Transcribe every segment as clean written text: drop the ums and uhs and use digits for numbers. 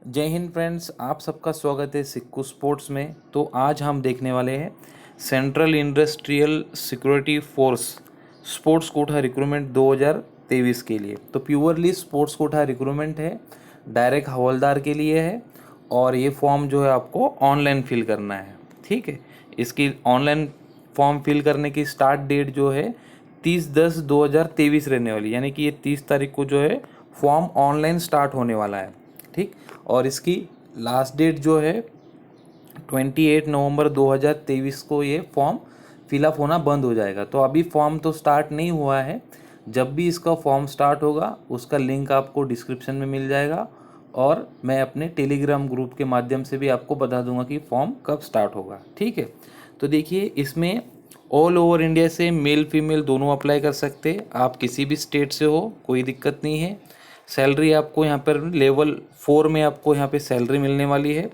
जय हिंद फ्रेंड्स, आप सबका स्वागत है सिक्कू स्पोर्ट्स में। तो आज हम देखने वाले हैं central industrial security force sports quota recruitment 2023 के लिए। तो प्योरली स्पोर्ट्स कोटा रिक्रूटमेंट है, डायरेक्ट हवलदार के लिए है और ये फॉर्म जो है आपको ऑनलाइन फिल करना है। ठीक है, इसकी ऑनलाइन फॉर्म फिल करने की स्टार्ट डेट जो है 30/10/2023 रहने वाली, यानी कि ये 30 तारीख को जो है फॉर्म ऑनलाइन स्टार्ट होने वाला है। ठीक, और इसकी लास्ट डेट जो है 28 नवंबर 2023 को ये फॉर्म फिलअप होना बंद हो जाएगा। तो अभी फॉर्म तो स्टार्ट नहीं हुआ है, जब भी इसका फॉर्म स्टार्ट होगा उसका लिंक आपको डिस्क्रिप्शन में मिल जाएगा और मैं अपने टेलीग्राम ग्रुप के माध्यम से भी आपको बता दूंगा कि फॉर्म कब स्टार्ट होगा। ठीक है, तो देखिए इसमें ऑल ओवर इंडिया से मेल फीमेल दोनों अप्लाई कर सकते हैं। आप किसी भी स्टेट से हो, कोई दिक्कत नहीं है। सैलरी आपको यहाँ पर लेवल 4 में आपको यहाँ पे सैलरी मिलने वाली है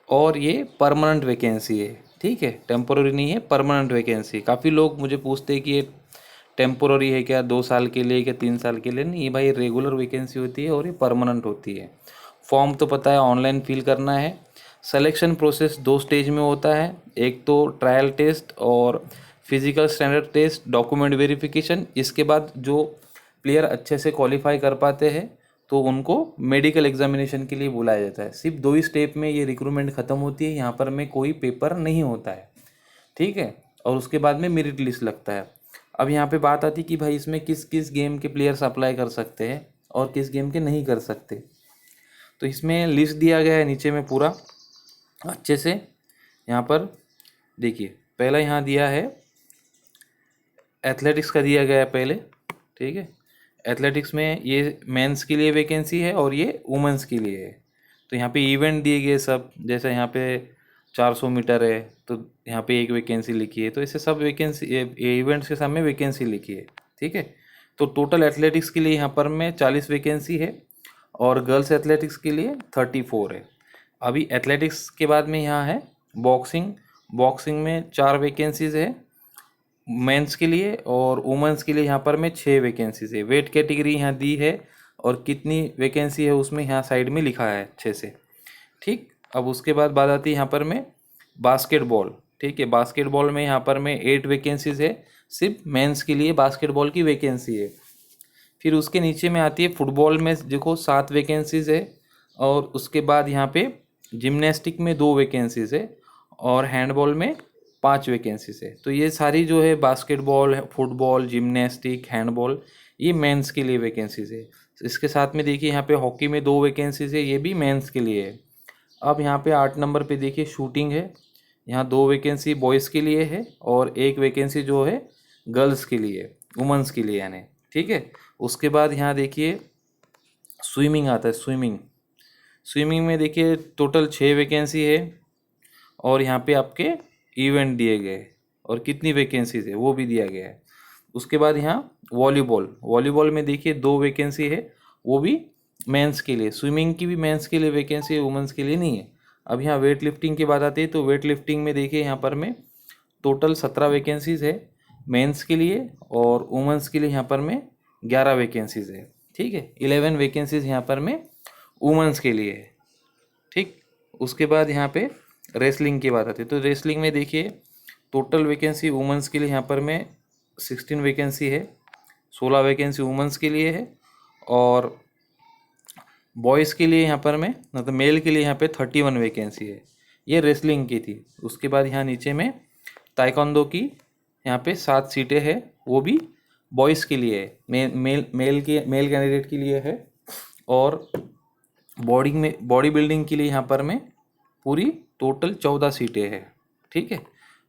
और ये परमानेंट वैकेंसी है। ठीक है, टेम्पोररी नहीं है, परमानेंट वैकेंसी। काफ़ी लोग मुझे पूछते हैं कि ये टेम्पोररी है क्या, 2 साल के लिए क्या 3 साल के लिए? नहीं भाई, रेगुलर वैकेंसी होती है और ये परमानेंट होती है। फॉर्म तो पता है ऑनलाइन फिल करना है। सिलेक्शन प्रोसेस 2 स्टेज में होता है, एक तो ट्रायल टेस्ट और physical standard test, document verification. इसके बाद जो प्लेयर अच्छे से क्वालिफाई कर पाते हैं तो उनको मेडिकल एग्जामिनेशन के लिए बुलाया जाता है। सिर्फ 2 ही स्टेप में ये रिक्रूटमेंट ख़त्म होती है, यहाँ पर में कोई पेपर नहीं होता है। ठीक है, और उसके बाद में मेरिट लिस्ट लगता है। अब यहाँ पे बात आती कि भाई इसमें किस किस गेम के प्लेयर्स अप्लाई कर सकते हैं और किस गेम के नहीं कर सकते। तो इसमें लिस्ट दिया गया है नीचे में पूरा अच्छे से। यहाँ पर देखिए, पहला यहाँ दिया है एथलेटिक्स का, दिया गया है पहले। ठीक है, एथलेटिक्स में ये मेंस के लिए वैकेंसी है और ये वुमेंस के लिए है। तो यहाँ पे इवेंट दिए गए सब, जैसे यहाँ पे 400 मीटर है तो यहाँ पे एक वैकेंसी लिखी है। तो ऐसे सब वैकेंसी इवेंट्स के सामने वैकेंसी लिखी है। ठीक है, तो टोटल एथलेटिक्स के लिए यहाँ पर में 40 वैकेंसी है और गर्ल्स एथलेटिक्स के लिए 34 है। अभी एथलेटिक्स के बाद में यहाँ है बॉक्सिंग। बॉक्सिंग में 4 वैकेंसीज है मेंस के लिए और वुमेंस के लिए यहाँ पर में 6 वैकेंसीज है। वेट कैटेगरी यहाँ दी है और कितनी वैकेंसी है उसमें यहाँ साइड में लिखा है अच्छे से। ठीक, अब उसके बाद बात आती है यहाँ पर में बास्केटबॉल। ठीक है, बास्केटबॉल में यहाँ पर में 8 वैकेंसीज है, सिर्फ मेंस के लिए बास्केटबॉल की वैकेंसी है। फिर उसके नीचे में आती है फुटबॉल में, देखो 7 वैकेंसीज है और उसके बाद यहाँ पे जिम्नास्टिक में 2 वैकेंसीज है और हैंडबॉल में 5 वैकेंसीज है। तो ये सारी जो है बास्केटबॉल, फुटबॉल, जिम्नास्टिक, हैंडबॉल, ये मेंस के लिए वैकेंसीज है। इसके साथ में देखिए यहाँ पे हॉकी में 2 वैकेंसीज है, ये भी मेंस के लिए है। अब यहाँ पे 8 नंबर पे देखिए शूटिंग है, यहाँ 2 वैकेंसी बॉयज़ के लिए है और 1 वैकेंसी जो है गर्ल्स के लिए, वुमेंस के लिए यानी। ठीक है, उसके बाद यहाँ देखिए स्विमिंग आता है। स्विमिंग स्विमिंग में देखिए टोटल 6 वैकेंसी है और यहाँ पे आपके इवेंट दिए गए और कितनी वैकेंसीज है वो भी दिया गया है। उसके बाद यहाँ वॉलीबॉल, वॉलीबॉल में देखिए 2 वैकेंसी है, वो भी मेंस के लिए। स्विमिंग की भी मेंस के लिए वैकेंसी है, वुमेंस के लिए नहीं है। अब यहाँ वेट लिफ्टिंग की बात आती है तो वेट लिफ्टिंग में देखिए यहाँ पर में टोटल 17 वैकेंसीज है मेंस के लिए और वुमेंस के लिए यहाँ पर में 11 वैकेंसीज है। ठीक है, 11 वैकेंसीज यहाँ पर में वुमेंस के लिए है। ठीक, उसके बाद यहाँ पे रेसलिंग की बात आती है तो रेसलिंग में देखिए टोटल वैकेंसी वुमेंस के लिए यहाँ पर में 16 वैकेंसी है, 16 वैकेंसी वुमेंस के लिए है और बॉयज़ के लिए यहाँ पर में मतलब मेल के लिए यहाँ पे 31 वैकेंसी है। ये रेसलिंग की थी। उसके बाद यहाँ नीचे में ताइक्वांडो की यहाँ पे 7 सीटें हैं, वो भी बॉयज़ के लिए है, मेल कैंडिडेट के लिए है। और बॉडी बिल्डिंग के लिए यहाँ पर में पूरी टोटल 14 सीटें हैं। ठीक है,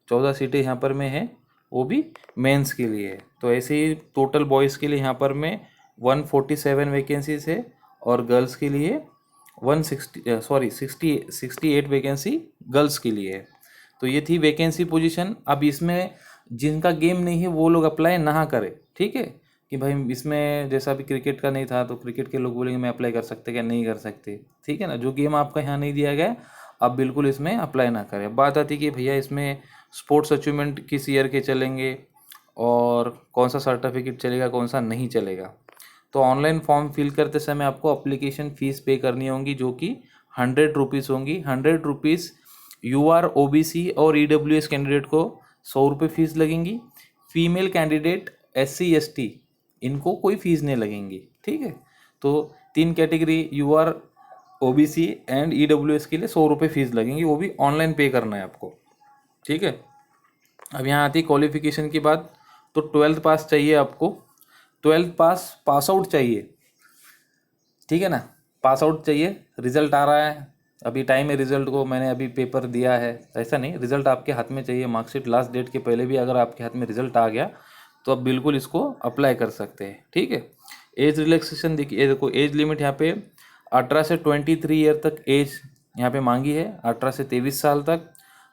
14 सीटें यहाँ पर में है, वो भी मेंस के लिए है। तो ऐसे ही टोटल बॉयज़ के लिए यहाँ पर में 147 वैकेंसीज है और गर्ल्स के लिए 68 वैकेंसी गर्ल्स के लिए है। तो ये थी वैकेंसी पोजीशन। अब इसमें जिनका गेम नहीं है वो लोग अप्लाई ना करें। ठीक है, कि भाई इसमें जैसा भी क्रिकेट का नहीं था तो क्रिकेट के लोग बोलेंगे मैं अप्लाई कर सकते क्या, नहीं कर सकते। ठीक है ना, जो गेम आपका यहाँ नहीं दिया गया आप बिल्कुल इसमें अप्लाई ना करें। बात आती है कि भैया इसमें स्पोर्ट्स अचीवमेंट किस ईयर के चलेंगे और कौन सा सर्टिफिकेट चलेगा, कौन सा नहीं चलेगा। तो ऑनलाइन फॉर्म फिल करते समय आपको अप्लीकेशन फ़ीस पे करनी होगी जो कि 100 रुपीज़ होंगी। 100 रुपीज़ UR OBC और EWS कैंडिडेट को 100 रुपये फ़ीस लगेंगी। फीमेल कैंडिडेट SC ST इनको कोई फ़ीस नहीं लगेंगी, ठीक है। तो 3 category UR OBC and EWS के लिए 100 रुपये फ़ीस लगेंगी, वो भी ऑनलाइन पे करना है आपको, ठीक है। अब यहाँ आती क्वालिफिकेशन की बात, तो 12th पास चाहिए आपको। 12th पास आउट चाहिए, ठीक है ना, पास आउट चाहिए। रिजल्ट आ रहा है, अभी टाइम है रिजल्ट को, मैंने अभी पेपर दिया है, ऐसा नहीं, रिजल्ट आपके हाथ में चाहिए। मार्कशीट लास्ट डेट के पहले भी अगर आपके हाथ में रिजल्ट आ गया तो आप बिल्कुल इसको अप्लाई कर सकते हैं, ठीक है। एज रिलैक्सेशन देखिए, देखो एज लिमिट यहाँ पे 18 से 23 ईयर तक एज यहाँ पे मांगी है, 18 से 23 साल तक।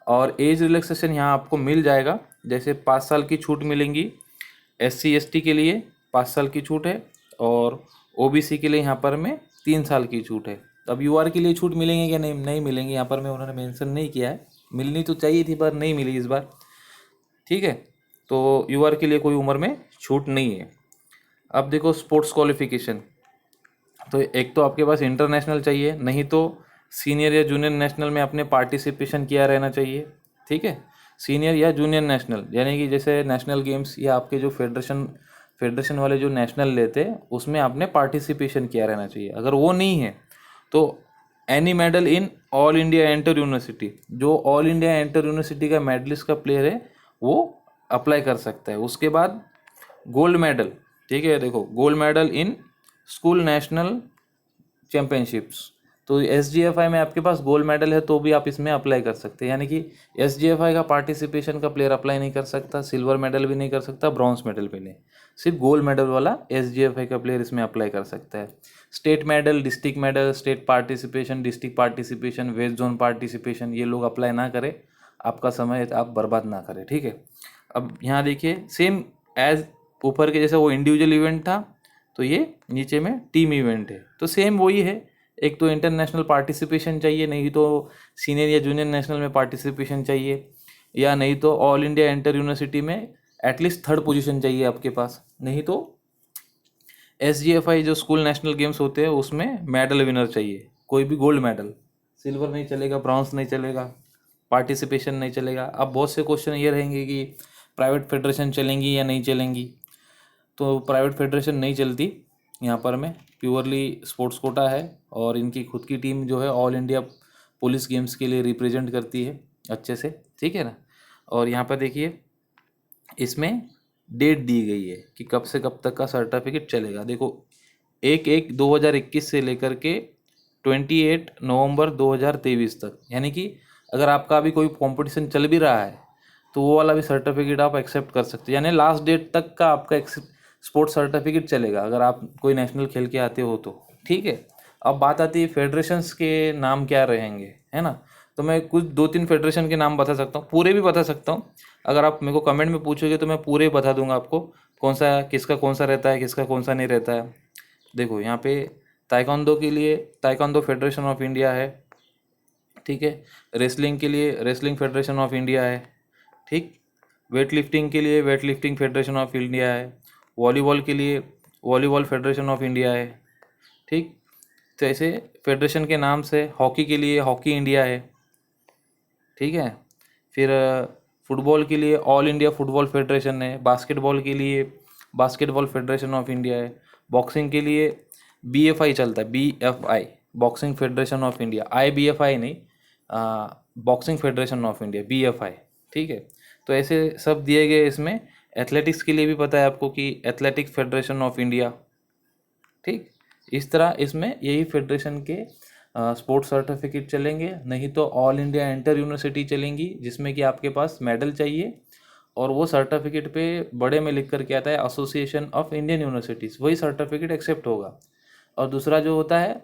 और एज रिलैक्सेशन यहाँ आपको मिल जाएगा, जैसे 5 साल की छूट मिलेंगी SC ST के लिए, 5 साल की छूट है। और OBC के लिए यहाँ पर में 3 साल की छूट है। अब UR के लिए छूट मिलेंगे क्या? नहीं मिलेंगे, यहाँ पर में उन्होंने मेंशन नहीं किया है। मिलनी तो चाहिए थी पर नहीं मिली इस बार, ठीक है। तो UR के लिए कोई उम्र में छूट नहीं है। अब देखो स्पोर्ट्स क्वालिफिकेशन, तो एक तो आपके पास इंटरनेशनल चाहिए, नहीं तो सीनियर या जूनियर नेशनल में आपने पार्टिसिपेशन किया रहना चाहिए, ठीक है। सीनियर या जूनियर नेशनल यानी कि जैसे नेशनल गेम्स या आपके जो फेडरेशन वाले जो नेशनल लेते हैं उसमें आपने पार्टिसिपेशन किया रहना चाहिए। अगर वो नहीं है तो any medal in all India enter university, जो ऑल इंडिया एंटर यूनिवर्सिटी का मेडलिस्ट का प्लेयर है वो अप्लाई कर सकता है। उसके बाद गोल्ड मेडल, ठीक है, देखो gold medal in school national championships, तो SGFI में आपके पास गोल्ड मेडल है तो भी आप इसमें अप्लाई कर सकते हैं। यानी कि SGFI का पार्टिसिपेशन का प्लेयर अप्लाई नहीं कर सकता, सिल्वर मेडल भी नहीं कर सकता, ब्रॉन्ज मेडल भी नहीं, सिर्फ गोल्ड मेडल वाला SGFI का प्लेयर इसमें अप्लाई कर सकता है। State medal, district medal, state participation, district participation, west zone participation, ये लोग अप्लाई ना करें, आपका समय आप बर्बाद ना करें, ठीक है। अब यहाँ देखिए सेम एज ऊपर के जैसे वो इंडिविजुअल इवेंट था, तो ये नीचे में टीम इवेंट है, तो सेम वही है। एक तो इंटरनेशनल पार्टिसिपेशन चाहिए, नहीं तो सीनियर या जूनियर नेशनल में पार्टिसिपेशन चाहिए, या नहीं तो ऑल इंडिया इंटर यूनिवर्सिटी में एटलीस्ट 3rd पोजीशन चाहिए आपके पास, नहीं तो SGFI जो स्कूल नेशनल गेम्स होते हैं उसमें मेडल विनर चाहिए, कोई भी गोल्ड मेडल, सिल्वर नहीं चलेगा, ब्रॉन्ज नहीं चलेगा, पार्टिसिपेशन नहीं चलेगा। अब बहुत से क्वेश्चन ये रहेंगे कि प्राइवेट फेडरेशन चलेंगी या नहीं चलेंगी, तो प्राइवेट फेडरेशन नहीं चलती यहाँ पर में, प्योरली स्पोर्ट्स कोटा है। और इनकी खुद की टीम जो है ऑल इंडिया पुलिस गेम्स के लिए रिप्रेजेंट करती है अच्छे से, ठीक है ना। और यहाँ पर देखिए इसमें डेट दी गई है कि कब से कब तक का सर्टिफिकेट चलेगा। देखो 1/1/2021 से लेकर के 28 नवंबर 2023 तक, यानी कि अगर आपका अभी कोई कंपटीशन चल भी रहा है तो वो वाला भी सर्टिफिकेट आप एक्सेप्ट कर सकते हैं, यानी लास्ट डेट तक का आपका स्पोर्ट्स सर्टिफिकेट चलेगा अगर आप कोई नेशनल खेल के आते हो तो, ठीक है। अब बात आती है फेडरेशंस के नाम क्या रहेंगे, है ना। तो मैं कुछ 2-3 फेडरेशन के नाम बता सकता हूँ, पूरे भी बता सकता हूँ। अगर आप मेरे को कमेंट में पूछोगे तो मैं पूरे बता दूंगा आपको, कौन सा किसका कौन सा रहता है, किसका कौन सा नहीं रहता है। देखो यहाँ पे ताइक्वांडो के लिए ताइक्वांडो फेडरेशन ऑफ इंडिया है, ठीक है। रेसलिंग के लिए रेसलिंग फेडरेशन ऑफ इंडिया है, ठीक। वेट लिफ्टिंग के लिए weight lifting federation of India है। वॉलीबॉल के लिए वॉलीबॉल फेडरेशन ऑफ इंडिया है, ठीक। तो ऐसे फेडरेशन के नाम से हॉकी के लिए हॉकी इंडिया है, ठीक है। फिर फुटबॉल के लिए ऑल इंडिया फुटबॉल फेडरेशन है। बास्केटबॉल के लिए बास्केटबॉल फेडरेशन ऑफ इंडिया है। बॉक्सिंग के लिए BFI चलता है, BFI boxing federation of India, IBFI नहीं, boxing federation of India BFI, ठीक है। तो ऐसे सब दिए गए इसमें। एथलेटिक्स के लिए भी पता है आपको कि एथलेटिक्स फेडरेशन ऑफ इंडिया, ठीक। इस तरह इसमें यही फेडरेशन के स्पोर्ट्स सर्टिफिकेट चलेंगे, नहीं तो ऑल इंडिया इंटर यूनिवर्सिटी चलेंगी जिसमें कि आपके पास मेडल चाहिए और वो सर्टिफिकेट पे बड़े में लिख कर के आता है एसोसिएशन ऑफ इंडियन यूनिवर्सिटीज़, वही सर्टिफिकेट एक्सेप्ट होगा। और दूसरा जो होता है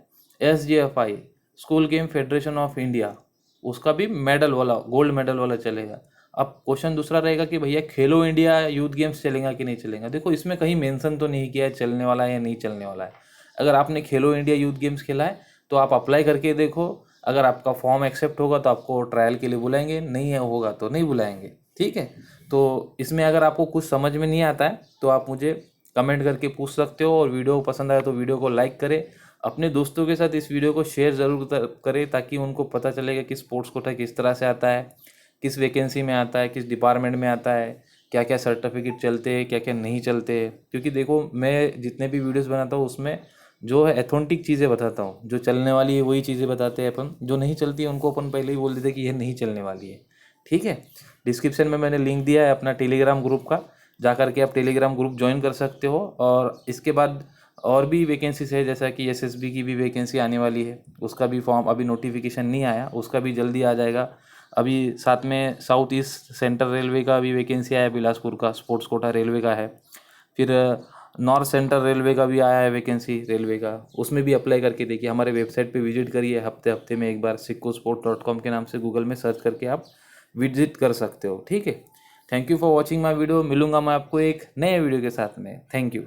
SGFI school game federation of India, उसका भी मेडल वाला गोल्ड मेडल वाला चलेगा। अब क्वेश्चन दूसरा रहेगा कि भैया खेलो इंडिया यूथ गेम्स चलेगा कि नहीं चलेगा। देखो इसमें कहीं मेंशन तो नहीं किया है चलने वाला है या नहीं चलने वाला है। अगर आपने खेलो इंडिया यूथ गेम्स खेला है तो आप अप्लाई करके देखो, अगर आपका फॉर्म एक्सेप्ट होगा तो आपको ट्रायल के लिए बुलाएंगे, नहीं है होगा तो नहीं बुलाएंगे, ठीक है। तो इसमें अगर आपको कुछ समझ में नहीं आता है तो आप मुझे कमेंट करके पूछ सकते हो, और वीडियो पसंद आए तो वीडियो को लाइक करें अपने दोस्तों के साथ इस वीडियो को शेयर ज़रूर करें, ताकि उनको पता चलेगा कि स्पोर्ट्स कोटा किस तरह से आता है, किस वैकेंसी में आता है, किस डिपार्टमेंट में आता है, क्या क्या सर्टिफिकेट चलते हैं, क्या क्या नहीं चलते हैं। क्योंकि देखो, मैं जितने भी वीडियोस बनाता हूँ उसमें जो है एथेंटिक चीज़ें बताता हूँ, जो चलने वाली है वही चीज़ें बताते हैं अपन, जो नहीं चलती है उनको अपन पहले ही बोल देते हैं कि यह नहीं चलने वाली है। ठीक है। डिस्क्रिप्शन में मैंने लिंक दिया है अपना टेलीग्राम ग्रुप का, जा करके आप टेलीग्राम ग्रुप ज्वाइन कर सकते हो। और इसके बाद और भी वैकेंसीज है, जैसा कि एसएसबी की भी वैकेंसी आने वाली है, उसका भी फॉर्म अभी नोटिफिकेशन नहीं आया, उसका भी जल्दी आ जाएगा। अभी साथ में साउथ ईस्ट सेंट्रल रेलवे का भी वैकेंसी आया है, बिलासपुर का स्पोर्ट्स कोटा रेलवे का है। फिर नॉर्थ सेंट्रल रेलवे का भी आया है वैकेंसी रेलवे का, उसमें भी अप्लाई करके देखिए। हमारे वेबसाइट पे विजिट करिए, हफ्ते हफ्ते में एक बार sikkosport.com के नाम से गूगल में सर्च करके आप विजिट कर सकते हो। ठीक है। Thank you for watching my video. मिलूंगा मैं आपको एक नए वीडियो के साथ में। Thank you.